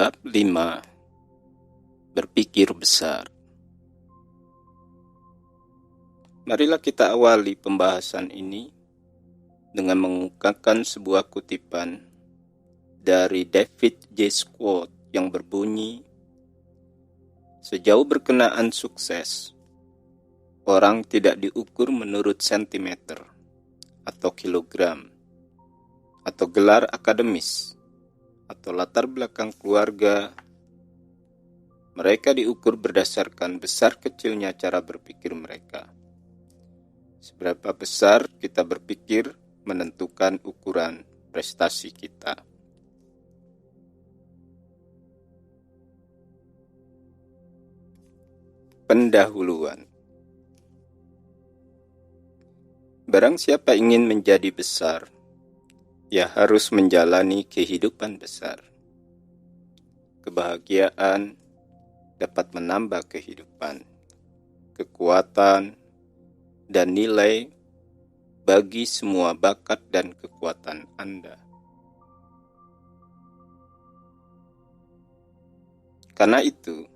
Bab 5. Berpikir besar. Marilah kita awali pembahasan ini dengan mengungkapkan sebuah kutipan dari David J. Squat yang berbunyi, "Sejauh berkenaan sukses, orang tidak diukur menurut sentimeter atau kilogram atau gelar akademis atau latar belakang keluarga. Mereka diukur berdasarkan besar kecilnya cara berpikir mereka. Seberapa besar kita berpikir menentukan ukuran prestasi kita." Pendahuluan. Barang siapa ingin menjadi besar, ia harus menjalani kehidupan besar. Kebahagiaan dapat menambah kehidupan, kekuatan, dan nilai bagi semua bakat dan kekuatan Anda. Karena itu,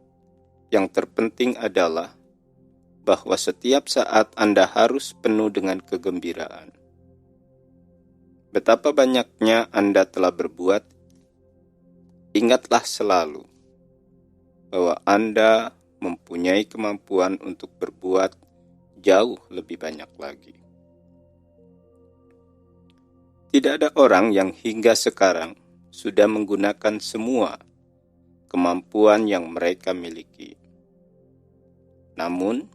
yang terpenting adalah bahwa setiap saat Anda harus penuh dengan kegembiraan. Betapa banyaknya Anda telah berbuat, ingatlah selalu bahwa Anda mempunyai kemampuan untuk berbuat jauh lebih banyak lagi. Tidak ada orang yang hingga sekarang sudah menggunakan semua kemampuan yang mereka miliki. Namun,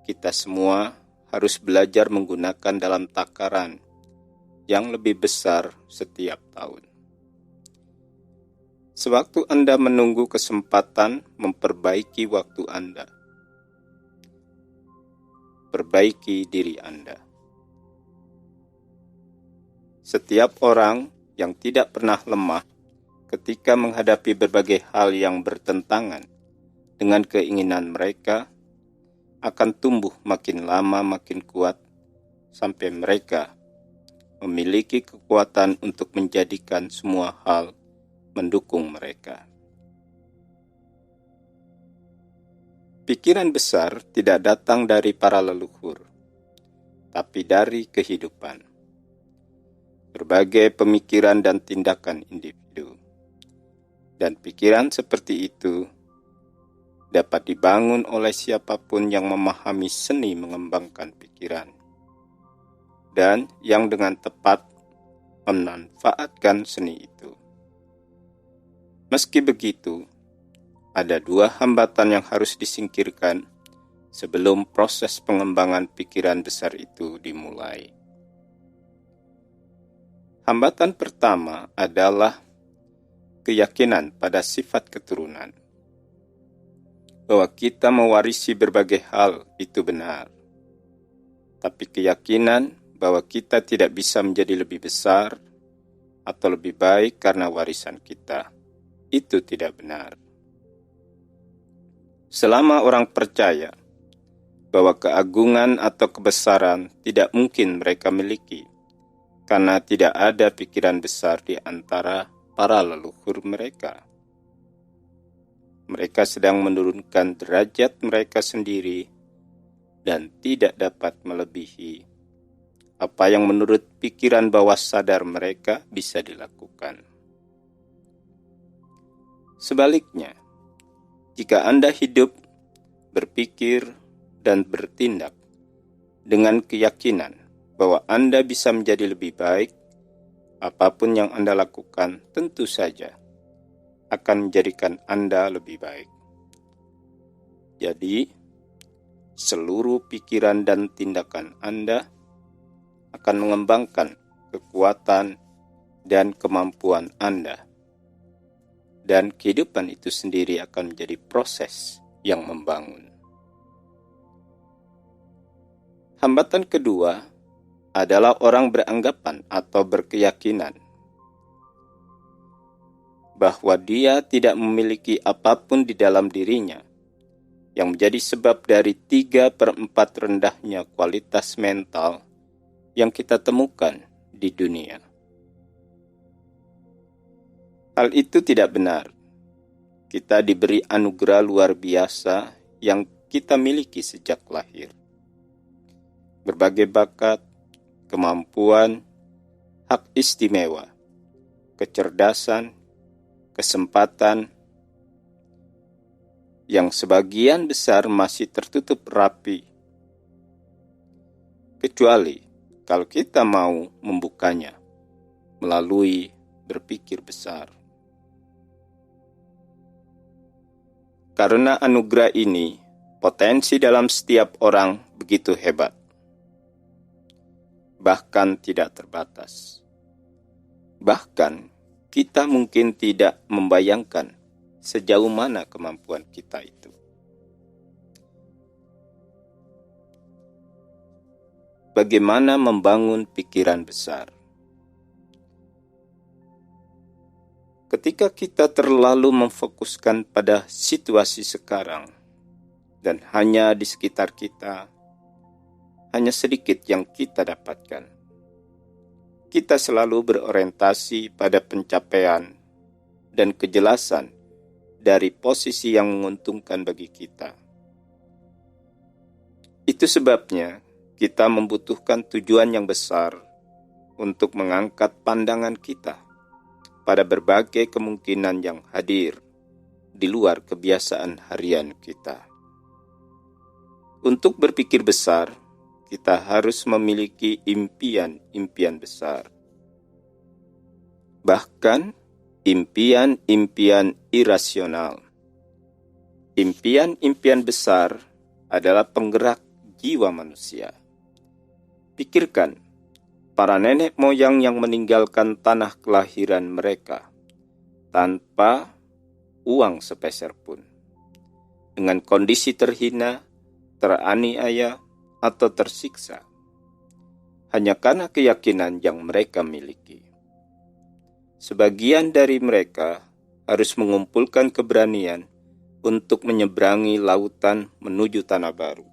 kita semua harus belajar menggunakan dalam takaran yang lebih besar setiap tahun. Sewaktu Anda menunggu kesempatan memperbaiki waktu Anda, perbaiki diri Anda. Setiap orang yang tidak pernah lemah ketika menghadapi berbagai hal yang bertentangan dengan keinginan mereka akan tumbuh makin lama makin kuat sampai mereka memiliki kekuatan untuk menjadikan semua hal mendukung mereka. Pikiran besar tidak datang dari para leluhur, tapi dari kehidupan. Berbagai pemikiran dan tindakan individu. Dan pikiran seperti itu dapat dibangun oleh siapapun yang memahami seni mengembangkan pikiran dan yang dengan tepat memanfaatkan seni itu. Meski begitu, ada dua hambatan yang harus disingkirkan sebelum proses pengembangan pikiran besar itu dimulai. Hambatan pertama adalah keyakinan pada sifat keturunan, bahwa kita mewarisi berbagai hal itu benar. Tapi keyakinan bahwa kita tidak bisa menjadi lebih besar atau lebih baik karena warisan kita, itu tidak benar. Selama orang percaya bahwa keagungan atau kebesaran tidak mungkin mereka miliki, karena tidak ada pikiran besar di antara para leluhur mereka. Mereka sedang menurunkan derajat mereka sendiri dan tidak dapat melebihi apa yang menurut pikiran bawah sadar mereka bisa dilakukan. Sebaliknya, jika Anda hidup, berpikir, dan bertindak dengan keyakinan bahwa Anda bisa menjadi lebih baik, apapun yang Anda lakukan tentu saja akan menjadikan Anda lebih baik. Jadi, seluruh pikiran dan tindakan Anda akan mengembangkan kekuatan dan kemampuan Anda. Dan kehidupan itu sendiri akan menjadi proses yang membangun. Hambatan kedua adalah orang beranggapan atau berkeyakinan bahwa dia tidak memiliki apapun di dalam dirinya yang menjadi sebab dari 3/4 rendahnya kualitas mental yang kita temukan di dunia. Hal itu tidak benar. Kita diberi anugerah luar biasa yang kita miliki sejak lahir. Berbagai bakat, kemampuan, hak istimewa, kecerdasan, kesempatan, yang sebagian besar masih tertutup rapi, kecuali kalau kita mau membukanya melalui berpikir besar. Karena anugerah ini, potensi dalam setiap orang begitu hebat, bahkan tidak terbatas. Bahkan kita mungkin tidak membayangkan sejauh mana kemampuan kita itu. Bagaimana membangun pikiran besar? Ketika kita terlalu memfokuskan pada situasi sekarang dan hanya di sekitar kita, hanya sedikit yang kita dapatkan. Kita selalu berorientasi pada pencapaian dan kejelasan dari posisi yang menguntungkan bagi kita. Itu sebabnya kita membutuhkan tujuan yang besar untuk mengangkat pandangan kita pada berbagai kemungkinan yang hadir di luar kebiasaan harian kita. Untuk berpikir besar, kita harus memiliki impian-impian besar. Bahkan impian-impian irasional. Impian-impian besar adalah penggerak jiwa manusia. Pikirkan, para nenek moyang yang meninggalkan tanah kelahiran mereka tanpa uang sepeser pun, dengan kondisi terhina, teraniaya, atau tersiksa, hanya karena keyakinan yang mereka miliki. Sebagian dari mereka harus mengumpulkan keberanian untuk menyeberangi lautan menuju tanah baru.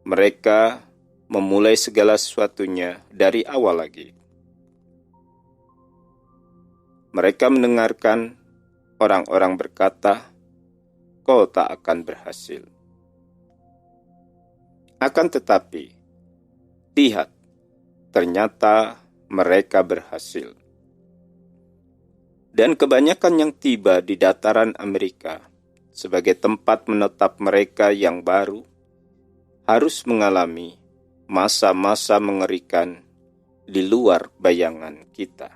Mereka memulai segala sesuatunya dari awal lagi. Mereka mendengarkan orang-orang berkata, "Kau tak akan berhasil." Akan tetapi, lihat, ternyata mereka berhasil. Dan kebanyakan yang tiba di dataran Amerika sebagai tempat menetap mereka yang baru harus mengalami masa-masa mengerikan di luar bayangan kita.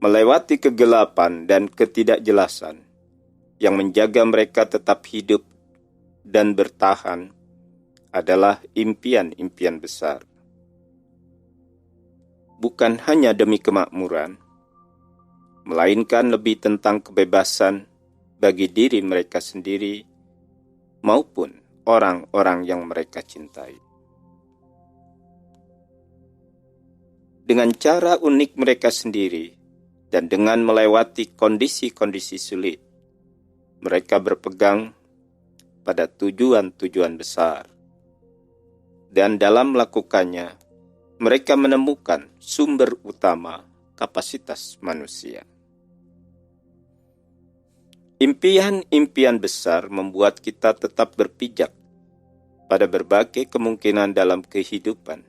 Melewati kegelapan dan ketidakjelasan yang menjaga mereka tetap hidup dan bertahan adalah impian-impian besar. Bukan hanya demi kemakmuran, melainkan lebih tentang kebebasan bagi diri mereka sendiri maupun orang-orang yang mereka cintai. Dengan cara unik mereka sendiri dan dengan melewati kondisi-kondisi sulit, mereka berpegang pada tujuan-tujuan besar. Dan dalam melakukannya, mereka menemukan sumber utama kapasitas manusia. Impian-impian besar membuat kita tetap berpijak pada berbagai kemungkinan dalam kehidupan,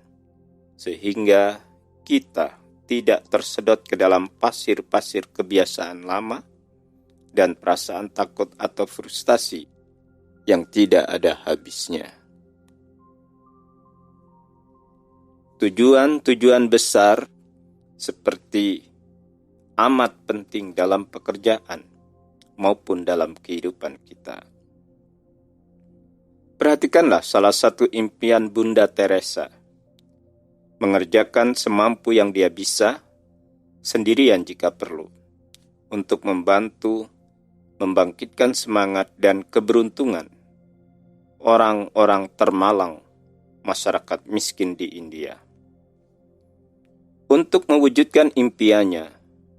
sehingga kita tidak tersedot ke dalam pasir-pasir kebiasaan lama dan perasaan takut atau frustasi yang tidak ada habisnya. Tujuan-tujuan besar seperti amat penting dalam pekerjaan maupun dalam kehidupan kita. Perhatikanlah salah satu impian Bunda Teresa, mengerjakan semampu yang dia bisa, sendirian jika perlu, untuk membantu membangkitkan semangat dan keberuntungan orang-orang termalang masyarakat miskin di India. Untuk mewujudkan impiannya,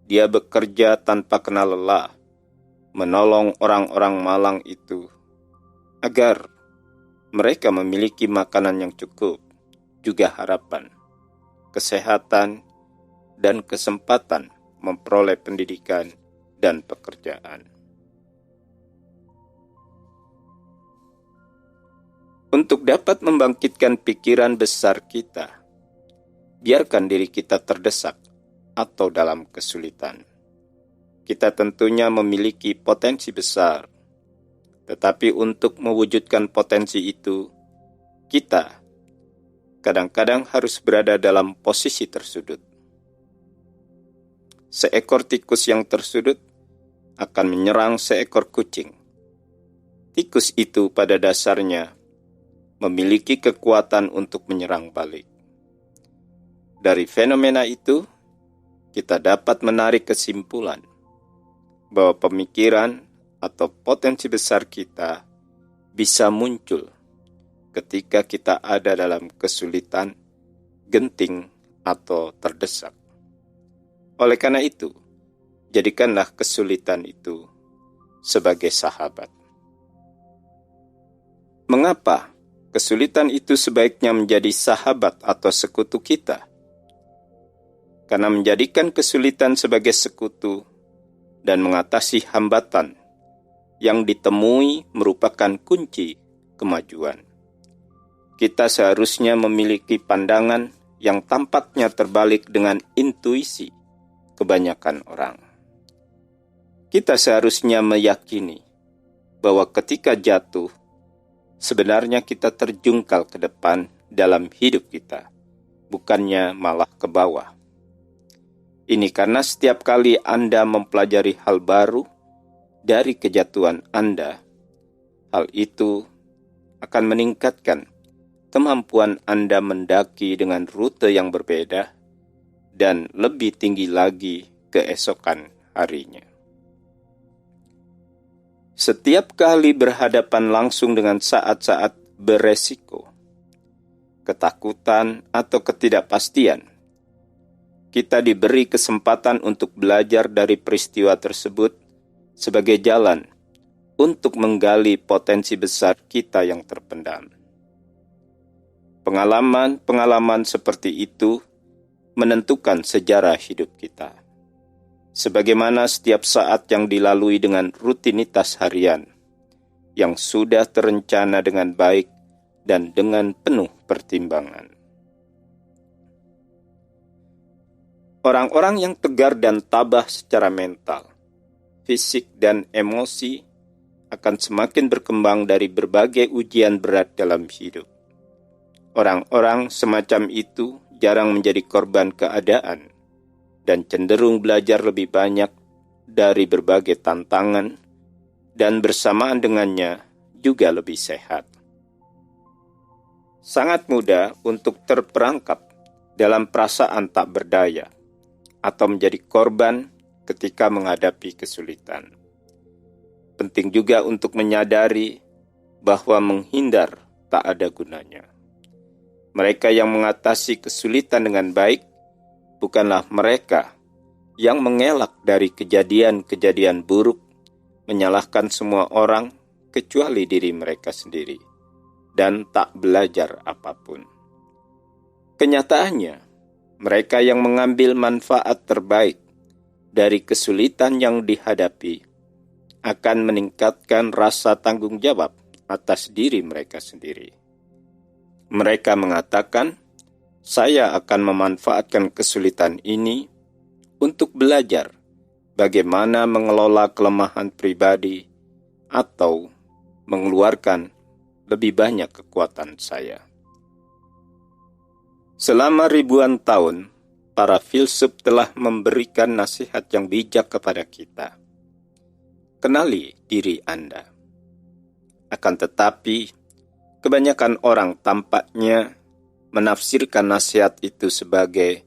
dia bekerja tanpa kenal lelah, menolong orang-orang malang itu agar mereka memiliki makanan yang cukup, juga harapan, kesehatan, dan kesempatan memperoleh pendidikan dan pekerjaan. Untuk dapat membangkitkan pikiran besar kita, biarkan diri kita terdesak atau dalam kesulitan. Kita tentunya memiliki potensi besar, tetapi untuk mewujudkan potensi itu, kita kadang-kadang harus berada dalam posisi tersudut. Seekor tikus yang tersudut akan menyerang seekor kucing. Tikus itu pada dasarnya memiliki kekuatan untuk menyerang balik. Dari fenomena itu, kita dapat menarik kesimpulan bahwa pemikiran atau potensi besar kita bisa muncul ketika kita ada dalam kesulitan, genting, atau terdesak. Oleh karena itu, jadikanlah kesulitan itu sebagai sahabat. Mengapa kesulitan itu sebaiknya menjadi sahabat atau sekutu kita? Karena menjadikan kesulitan sebagai sekutu dan mengatasi hambatan yang ditemui merupakan kunci kemajuan. Kita seharusnya memiliki pandangan yang tampaknya terbalik dengan intuisi kebanyakan orang. Kita seharusnya meyakini bahwa ketika jatuh, sebenarnya kita terjungkal ke depan dalam hidup kita, bukannya malah ke bawah. Ini karena setiap kali Anda mempelajari hal baru dari kejatuhan Anda, hal itu akan meningkatkan kemampuan Anda mendaki dengan rute yang berbeda dan lebih tinggi lagi keesokan harinya. Setiap kali berhadapan langsung dengan saat-saat beresiko, ketakutan atau ketidakpastian, kita diberi kesempatan untuk belajar dari peristiwa tersebut sebagai jalan untuk menggali potensi besar kita yang terpendam. Pengalaman-pengalaman seperti itu menentukan sejarah hidup kita. Sebagaimana setiap saat yang dilalui dengan rutinitas harian, yang sudah terencana dengan baik dan dengan penuh pertimbangan. Orang-orang yang tegar dan tabah secara mental, fisik, dan emosi akan semakin berkembang dari berbagai ujian berat dalam hidup. Orang-orang semacam itu jarang menjadi korban keadaan dan cenderung belajar lebih banyak dari berbagai tantangan dan bersamaan dengannya juga lebih sehat. Sangat mudah untuk terperangkap dalam perasaan tak berdaya atau menjadi korban ketika menghadapi kesulitan. Penting juga untuk menyadari bahwa menghindar tak ada gunanya. Mereka yang mengatasi kesulitan dengan baik bukanlah mereka yang mengelak dari kejadian-kejadian buruk, menyalahkan semua orang kecuali diri mereka sendiri, dan tak belajar apapun. Kenyataannya, mereka yang mengambil manfaat terbaik dari kesulitan yang dihadapi akan meningkatkan rasa tanggung jawab atas diri mereka sendiri. Mereka mengatakan, "Saya akan memanfaatkan kesulitan ini untuk belajar bagaimana mengelola kelemahan pribadi atau mengeluarkan lebih banyak kekuatan saya." Selama ribuan tahun, para filsuf telah memberikan nasihat yang bijak kepada kita. Kenali diri Anda. Akan tetapi, kebanyakan orang tampaknya menafsirkan nasihat itu sebagai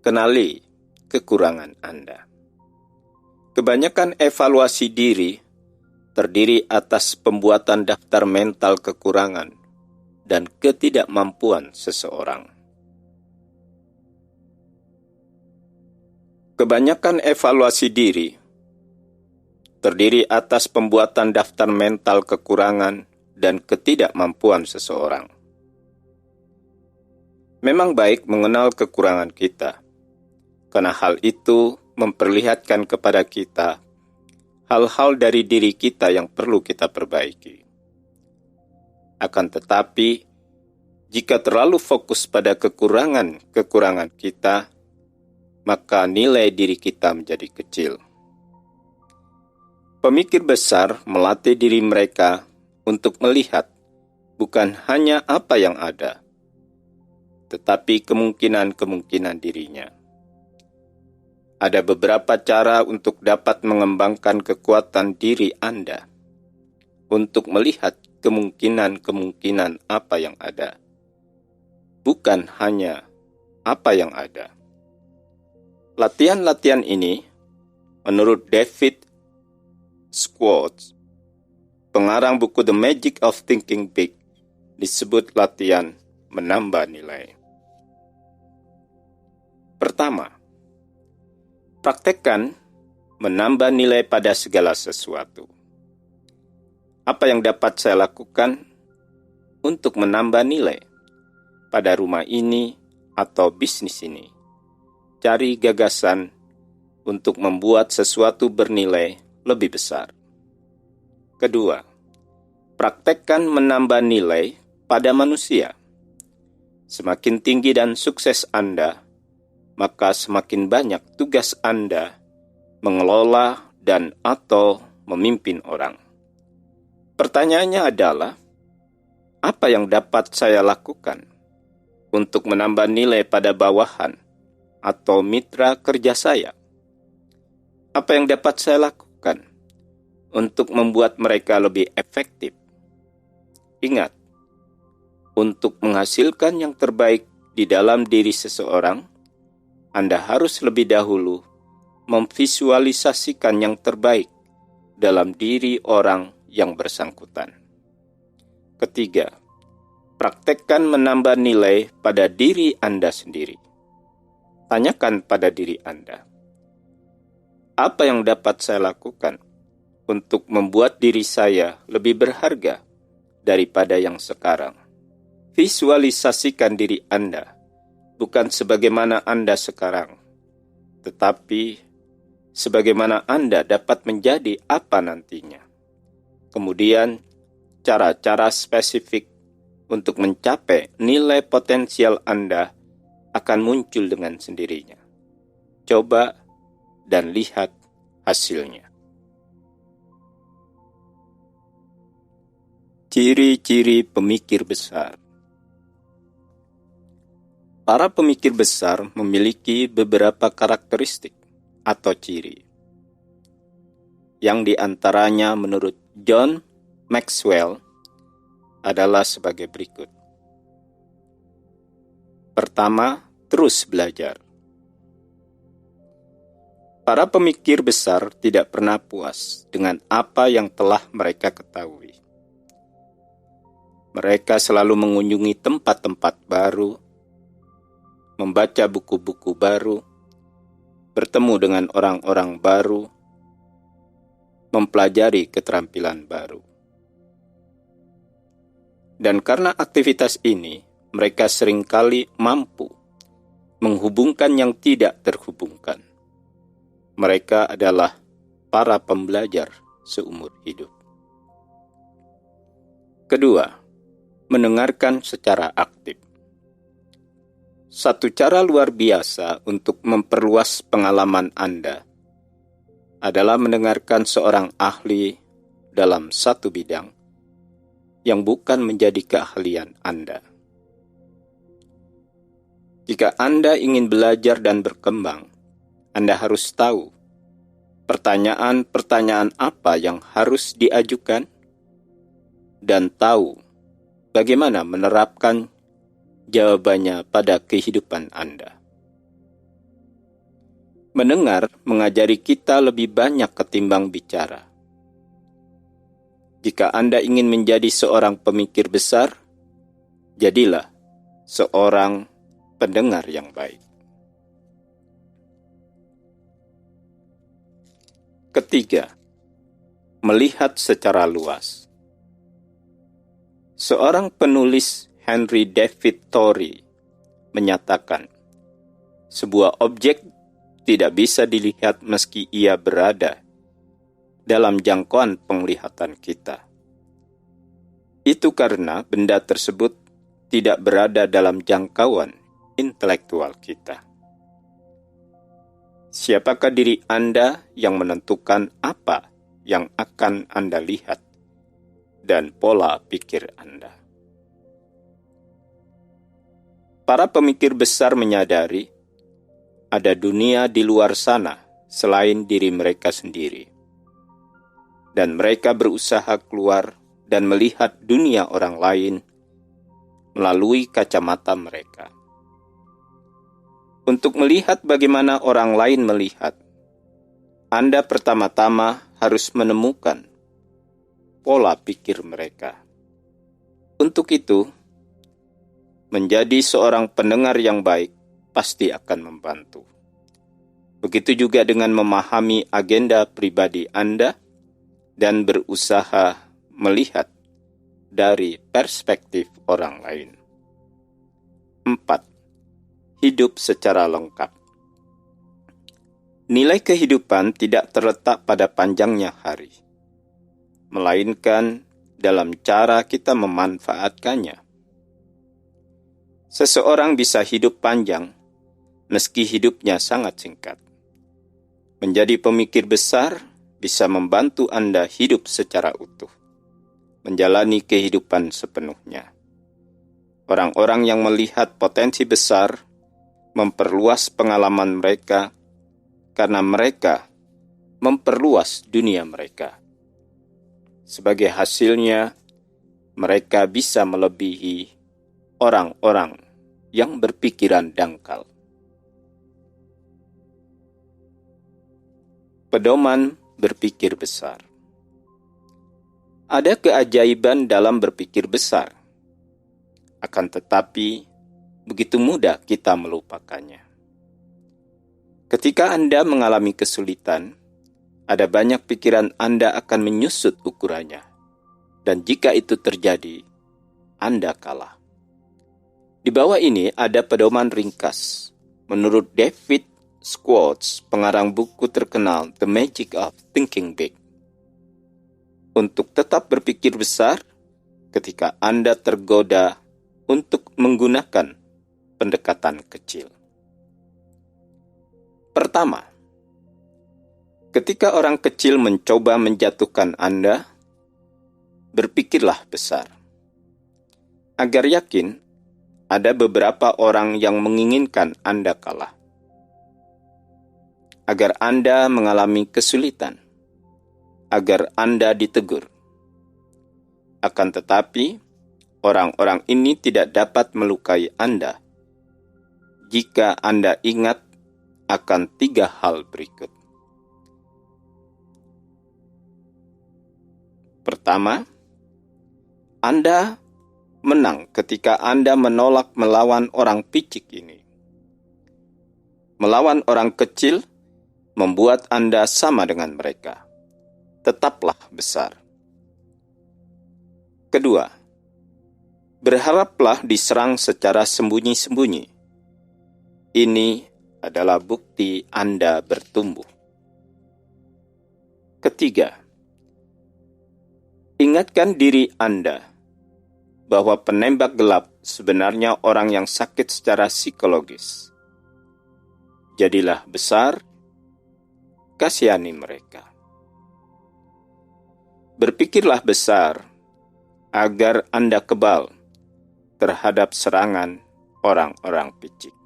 kenali kekurangan Anda. Kebanyakan evaluasi diri terdiri atas pembuatan daftar mental kekurangan dan ketidakmampuan seseorang. Kebanyakan evaluasi diri terdiri atas pembuatan daftar mental kekurangan dan ketidakmampuan seseorang. Memang baik mengenal kekurangan kita, karena hal itu memperlihatkan kepada kita hal-hal dari diri kita yang perlu kita perbaiki. Akan tetapi, jika terlalu fokus pada kekurangan-kekurangan kita, maka nilai diri kita menjadi kecil. Pemikir besar melatih diri mereka untuk melihat bukan hanya apa yang ada, tetapi kemungkinan-kemungkinan dirinya. Ada beberapa cara untuk dapat mengembangkan kekuatan diri Anda untuk melihat kemungkinan-kemungkinan apa yang ada, bukan hanya apa yang ada. Latihan-latihan ini, menurut David Schwartz, pengarang buku The Magic of Thinking Big, disebut latihan menambah nilai. Pertama, praktekkan menambah nilai pada segala sesuatu. Apa yang dapat saya lakukan untuk menambah nilai pada rumah ini atau bisnis ini? Cari gagasan untuk membuat sesuatu bernilai lebih besar. Kedua, praktekkan menambah nilai pada manusia. Semakin tinggi dan sukses Anda, maka semakin banyak tugas Anda mengelola dan atau memimpin orang. Pertanyaannya adalah, apa yang dapat saya lakukan untuk menambah nilai pada bawahan atau mitra kerja saya? Apa yang dapat saya lakukan untuk membuat mereka lebih efektif? Ingat, untuk menghasilkan yang terbaik di dalam diri seseorang, Anda harus lebih dahulu memvisualisasikan yang terbaik dalam diri orang yang bersangkutan. Ketiga, praktekkan menambah nilai pada diri Anda sendiri. Tanyakan pada diri Anda, apa yang dapat saya lakukan untuk membuat diri saya lebih berharga daripada yang sekarang? Visualisasikan diri Anda, bukan sebagaimana Anda sekarang, tetapi sebagaimana Anda dapat menjadi apa nantinya. Kemudian, cara-cara spesifik untuk mencapai nilai potensial Anda akan muncul dengan sendirinya. Coba dan lihat hasilnya. Ciri-ciri pemikir besar. Para pemikir besar memiliki beberapa karakteristik atau ciri, yang diantaranya menurut John Maxwell adalah sebagai berikut. Pertama, terus belajar. Para pemikir besar tidak pernah puas dengan apa yang telah mereka ketahui. Mereka selalu mengunjungi tempat-tempat baru, membaca buku-buku baru, bertemu dengan orang-orang baru, mempelajari keterampilan baru. Dan karena aktivitas ini, mereka seringkali mampu menghubungkan yang tidak terhubungkan. Mereka adalah para pembelajar seumur hidup. Kedua, mendengarkan secara aktif. Satu cara luar biasa untuk memperluas pengalaman Anda adalah mendengarkan seorang ahli dalam satu bidang yang bukan menjadi keahlian Anda. Jika Anda ingin belajar dan berkembang, Anda harus tahu pertanyaan-pertanyaan apa yang harus diajukan dan tahu bagaimana menerapkan jawabannya pada kehidupan Anda. Mendengar mengajari kita lebih banyak ketimbang bicara. Jika Anda ingin menjadi seorang pemikir besar, jadilah seorang pendengar yang baik. Ketiga, melihat secara luas. Seorang penulis Henry David Thoreau menyatakan, sebuah objek tidak bisa dilihat meski ia berada dalam jangkauan penglihatan kita. Itu karena benda tersebut tidak berada dalam jangkauan intelektual kita. Siapakah diri Anda yang menentukan apa yang akan Anda lihat dan pola pikir Anda? Para pemikir besar menyadari ada dunia di luar sana selain diri mereka sendiri. Dan mereka berusaha keluar dan melihat dunia orang lain melalui kacamata mereka. Untuk melihat bagaimana orang lain melihat, Anda pertama-tama harus menemukan pola pikir mereka. Untuk itu, menjadi seorang pendengar yang baik pasti akan membantu. Begitu juga dengan memahami agenda pribadi Anda dan berusaha melihat dari perspektif orang lain. 4. Hidup secara lengkap. Nilai kehidupan tidak terletak pada panjangnya hari, melainkan dalam cara kita memanfaatkannya. Seseorang bisa hidup panjang meski hidupnya sangat singkat. Menjadi pemikir besar bisa membantu Anda hidup secara utuh, menjalani kehidupan sepenuhnya. Orang-orang yang melihat potensi besar memperluas pengalaman mereka karena mereka memperluas dunia mereka. Sebagai hasilnya, mereka bisa melebihi orang-orang yang berpikiran dangkal. Pedoman berpikir besar. Ada keajaiban dalam berpikir besar. Akan tetapi, begitu mudah kita melupakannya. Ketika Anda mengalami kesulitan, ada banyak pikiran Anda akan menyusut ukurannya. Dan jika itu terjadi, Anda kalah. Di bawah ini ada pedoman ringkas. Menurut David Schwartz, pengarang buku terkenal The Magic of Thinking Big. Untuk tetap berpikir besar ketika Anda tergoda untuk menggunakan pendekatan kecil. Pertama, ketika orang kecil mencoba menjatuhkan Anda, berpikirlah besar. Agar yakin, ada beberapa orang yang menginginkan Anda kalah. Agar Anda mengalami kesulitan, agar Anda ditegur. Akan tetapi, orang-orang ini tidak dapat melukai Anda jika Anda ingat akan 3 hal berikut. Pertama, Anda menang ketika Anda menolak melawan orang picik ini. Melawan orang kecil membuat Anda sama dengan mereka. Tetaplah besar. Kedua, berharaplah diserang secara sembunyi-sembunyi. Ini adalah bukti Anda bertumbuh. Ketiga, ingatkan diri Anda bahwa penembak gelap sebenarnya orang yang sakit secara psikologis. Jadilah besar, kasihani mereka. Berpikirlah besar agar Anda kebal terhadap serangan orang-orang picik.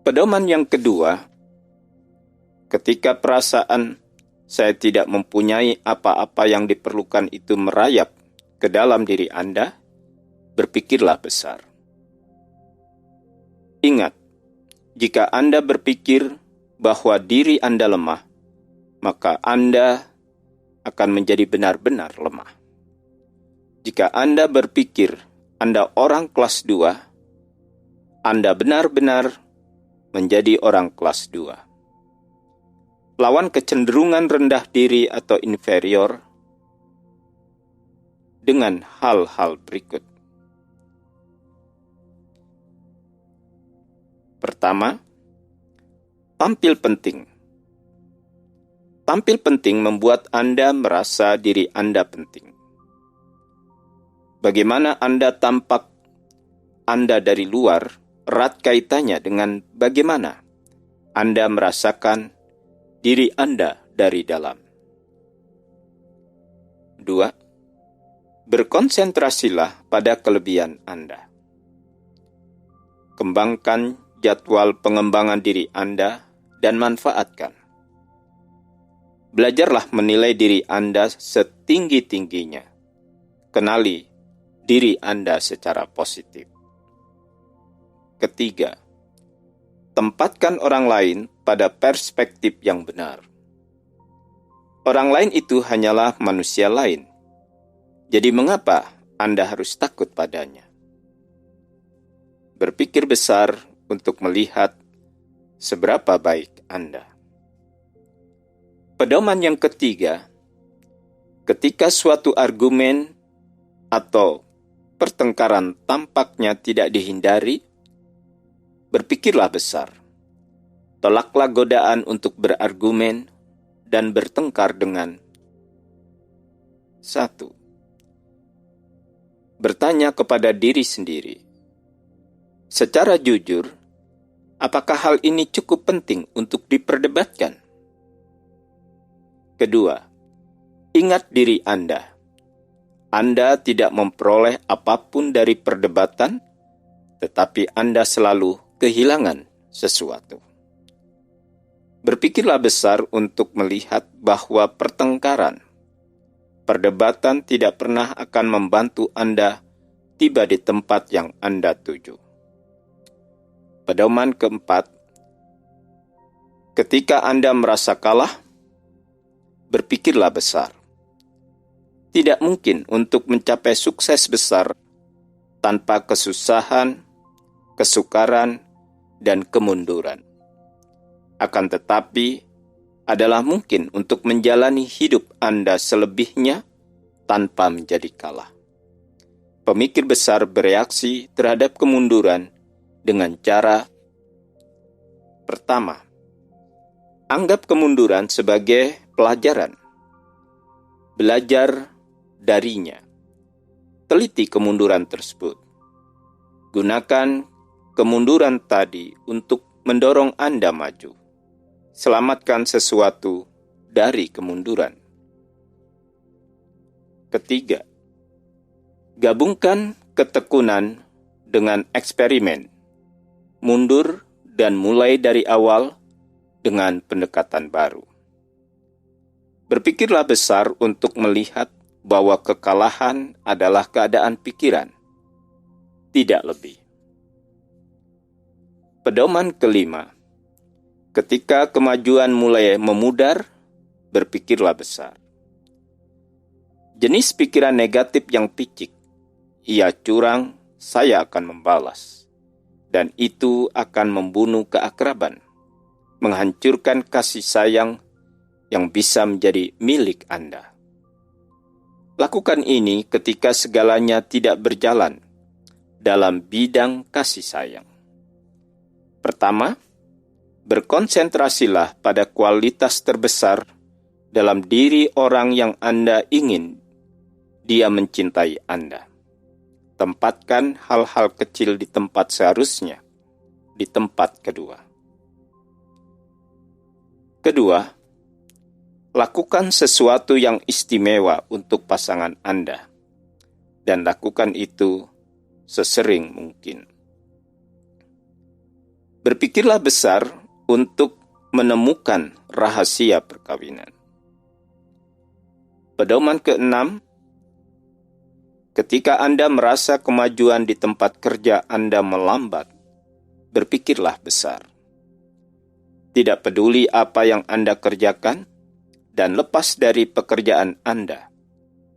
Pedoman yang kedua, ketika perasaan saya tidak mempunyai apa-apa yang diperlukan itu merayap ke dalam diri Anda, berpikirlah besar. Ingat, jika Anda berpikir bahwa diri Anda lemah, maka Anda akan menjadi benar-benar lemah. Jika Anda berpikir Anda orang kelas 2, Anda benar-benar menjadi orang kelas 2. Lawan kecenderungan rendah diri atau inferior dengan hal-hal berikut. Pertama, tampil penting. Tampil penting membuat Anda merasa diri Anda penting. Bagaimana Anda tampak Anda dari luar erat kaitannya dengan bagaimana Anda merasakan diri Anda dari dalam. 2. Berkonsentrasilah pada kelebihan Anda. Kembangkan jadwal pengembangan diri Anda dan manfaatkan. Belajarlah menilai diri Anda setinggi-tingginya. Kenali diri Anda secara positif. Ketiga, tempatkan orang lain pada perspektif yang benar. Orang lain itu hanyalah manusia lain. Jadi mengapa Anda harus takut padanya? Berpikir besar untuk melihat seberapa baik Anda. Pedoman yang ketiga, ketika suatu argumen atau pertengkaran tampaknya tidak dihindari, berpikirlah besar. Tolaklah godaan untuk berargumen dan bertengkar dengan 1. Bertanya kepada diri sendiri. Secara jujur, apakah hal ini cukup penting untuk diperdebatkan? Kedua, ingat diri Anda. Anda tidak memperoleh apapun dari perdebatan, tetapi Anda selalu kehilangan sesuatu. Berpikirlah besar untuk melihat bahwa pertengkaran, perdebatan tidak pernah akan membantu Anda tiba di tempat yang Anda tuju. Pedoman keempat, ketika Anda merasa kalah, berpikirlah besar. Tidak mungkin untuk mencapai sukses besar tanpa kesusahan, kesukaran, dan kemunduran. Akan tetapi, adalah mungkin untuk menjalani hidup Anda selebihnya tanpa menjadi kalah. Pemikir besar bereaksi terhadap kemunduran dengan cara pertama, anggap kemunduran sebagai pelajaran. Belajar darinya. Teliti kemunduran tersebut. Gunakan kemunduran tadi untuk mendorong Anda maju. Selamatkan sesuatu dari kemunduran. Ketiga, gabungkan ketekunan dengan eksperimen. Mundur dan mulai dari awal dengan pendekatan baru. Berpikirlah besar untuk melihat bahwa kekalahan adalah keadaan pikiran, tidak lebih. Pedoman kelima, ketika kemajuan mulai memudar, berpikirlah besar. Jenis pikiran negatif yang picik, ia curang, saya akan membalas. Dan itu akan membunuh keakraban, menghancurkan kasih sayang yang bisa menjadi milik Anda. Lakukan ini ketika segalanya tidak berjalan dalam bidang kasih sayang. Pertama, berkonsentrasilah pada kualitas terbesar dalam diri orang yang Anda ingin dia mencintai Anda. Tempatkan hal-hal kecil di tempat seharusnya, di tempat kedua. Kedua, lakukan sesuatu yang istimewa untuk pasangan Anda, dan lakukan itu sesering mungkin. Berpikirlah besar untuk menemukan rahasia perkawinan. Pedoman keenam, ketika Anda merasa kemajuan di tempat kerja Anda melambat, berpikirlah besar. Tidak peduli apa yang Anda kerjakan, dan lepas dari pekerjaan Anda,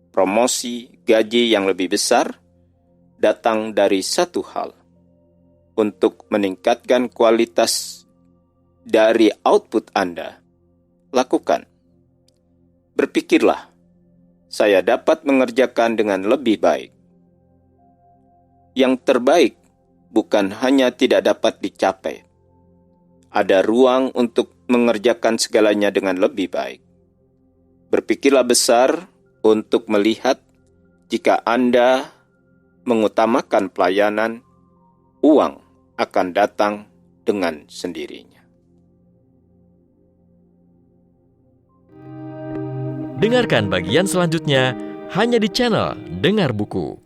promosi, gaji yang lebih besar, datang dari satu hal, untuk meningkatkan kualitas dari output Anda. Lakukan. Berpikirlah, saya dapat mengerjakan dengan lebih baik. Yang terbaik bukan hanya tidak dapat dicapai, ada ruang untuk mengerjakan segalanya dengan lebih baik. Berpikirlah besar untuk melihat jika Anda mengutamakan pelayanan, uang akan datang dengan sendirinya. Dengarkan bagian selanjutnya hanya di channel Dengar Buku.